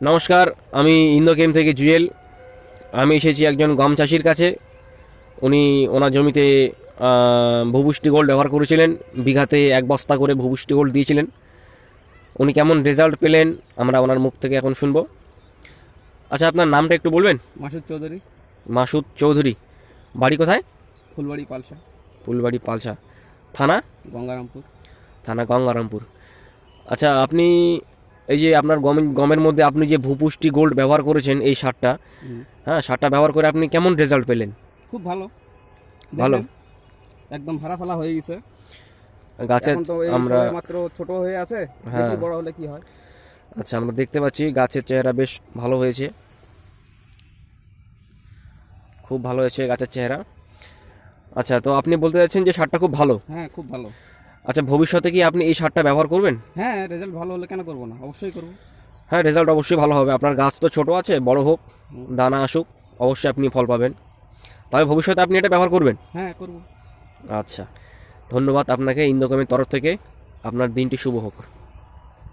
নমস্কার, আমি ইন্দোকেম থেকে জুয়েল। আমি এসেছি একজন গম চাষির কাছে। উনি ওনার জমিতে ভুবুষ্টি গোল্ড ব্যবহার করেছিলেন। বিঘাতে 1 বস্তা করে ভুবুষ্টি গোল্ড দিয়েছিলেন। উনি কেমন রেজাল্ট পেলেন আমরা ওনার মুখ থেকে এখন শুনবো। আচ্ছা, আপনার নামটা একটু বলবেন? মাসুদ চৌধুরী। মাসুদ চৌধুরী। বাড়ি কোথায়? ফুলবাড়ি পালসা। ফুলবাড়ি পালসা। থানা? গঙ্গারামপুর। থানা গঙ্গারামপুর। আচ্ছা, আপনি এই যে আপনার গমের মধ্যে আপনি যে ভুপুষ্টি গোল্ড ব্যবহার করেছেন এই সারটা, হ্যাঁ, সারটা ব্যবহার করে আপনি কেমন রেজাল্ট পেলেন? খুব ভালো। ভালো। দেখলেন, একদম ভাড়া ফালা হয়ে গেছে। গাছের এখন তো এই আমরা সময় মাত্র ছোট হয়ে আছে, হ্যাঁ। দেখি বড় হলে কি হয়। আচ্ছা, আমরা দেখতে পাচ্ছি গাছের চেহারা বেশ ভালো হয়েছে, খুব ভালো হয়েছে গাছের চেহারা। আচ্ছা, তো আপনি বলতে চাচ্ছেন যে সারটা খুব ভালো। হ্যাঁ, খুব ভালো। আচ্ছা, ভবিষ্যতে কি আপনি এই সারটা ব্যবহার করবেন? হ্যাঁ, রেজাল্ট ভালো হলে কেন করবো না, অবশ্যই করবো। হ্যাঁ, রেজাল্ট অবশ্যই ভালো হবে। আপনার গাছ তো ছোট আছে, বড় হোক, দানা আসুক, অবশ্যই আপনি ফল পাবেন। তবে ভবিষ্যতে আপনি এটা ব্যবহার করবেন। হ্যাঁ, করবো। আচ্ছা, ধন্যবাদ আপনাকে ইন্দোকমের তরফ থেকে। আপনার দিনটি শুভ হোক।